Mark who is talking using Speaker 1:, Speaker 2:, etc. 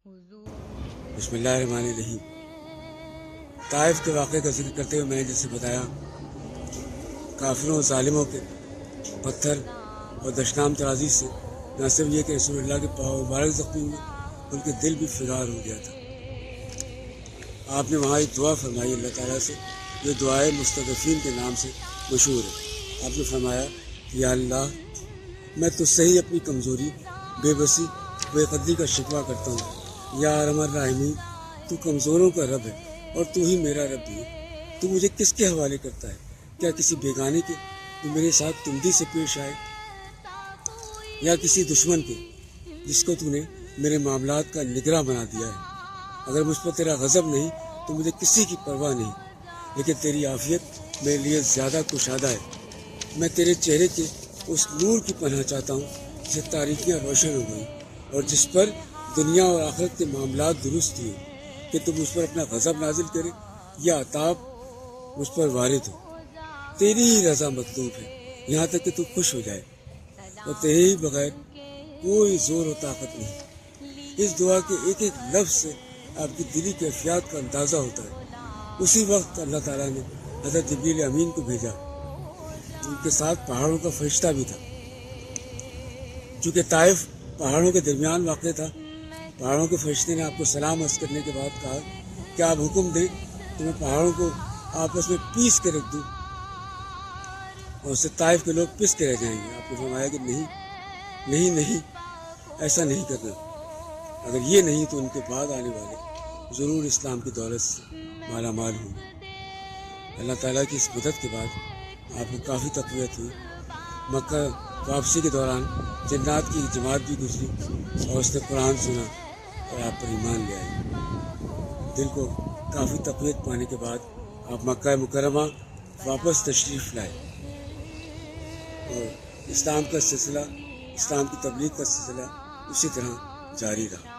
Speaker 1: بسم اللہ الرحمن الرحیم۔ طائف کے واقعے کا ذکر کرتے ہوئے میں نے جیسے بتایا، کافروں و ظالموں کے پتھر اور دشنام ترازی سے نہ صرف یہ کہ رسول اللہ کے پاؤں مبارک زخمی ہوئے بلکہ دل بھی فگار ہو گیا تھا۔ آپ نے وہاں ایک دعا فرمائی اللہ تعالیٰ سے، جو دعائے مستضعفین کے نام سے مشہور ہے۔ آپ نے فرمایا کہ یا اللہ، میں تجھ سے ہی اپنی کمزوری، بے بسی، بے قدری کا شکوہ کرتا ہوں۔ یا ارحم الراحمین، تو کمزوروں کا رب ہے اور تو ہی میرا رب بھی ہے۔ تو مجھے کس کے حوالے کرتا ہے؟ کیا کسی بیگانے کے جو میرے ساتھ تمدی سے پیش آئے، یا کسی دشمن کے جس کو تو نے میرے معاملات کا نگراں بنا دیا ہے؟ اگر مجھ پر تیرا غضب نہیں تو مجھے کسی کی پرواہ نہیں، لیکن تیری عافیت میرے لیے زیادہ کشادہ ہے۔ میں تیرے چہرے کے اس نور کی پناہ چاہتا ہوں جس سے تاریکیاں روشن ہو گئیں اور جس پر دنیا اور آخرت کے معاملات درست ہوئے، کہ تو مجھ پر اپنا غضب نازل کرے یا عطاب مجھ پر وارد ہو۔ تیری ہی رضا مطلوب ہے یہاں تک کہ تو خوش ہو جائے، اور تیرے ہی بغیر کوئی زور و طاقت نہیں۔ اس دعا کے ایک ایک لفظ سے آپ کی دلی کیفیات کا اندازہ ہوتا ہے۔ اسی وقت اللہ تعالیٰ نے حضرت جبریل امین کو بھیجا، ان کے ساتھ پہاڑوں کا فرشتہ بھی تھا۔ چونکہ طائف پہاڑوں کے درمیان واقع تھا، پہاڑوں کے فرشتے نے آپ کو سلام عرض کرنے کے بعد کہا کہ آپ حکم دیں تو میں پہاڑوں کو آپس میں پیس کے رکھ دوں اور اس سے طائف کے لوگ پس کے رہ جائیں گے۔ آپ نے فرمایا کہ نہیں، ایسا نہیں کرنا۔ اگر یہ نہیں تو ان کے بعد آنے والے ضرور اسلام کی دولت سے مالا مال ہوں گے۔ اللہ تعالیٰ کی اس مدد کے بعد آپ کو کافی تقویت ہوئی۔ مکہ واپسی کے دوران جنات کی جماعت بھی گزری اور اس نے قرآن سنا اور آپ پر ایمان لے آئی۔ دل کو کافی تقویت پانے کے بعد آپ مکہ مکرمہ واپس تشریف لائے اور اسلام کا سلسلہ، اسلام کی تبلیغ کا سلسلہ اسی طرح جاری رہا۔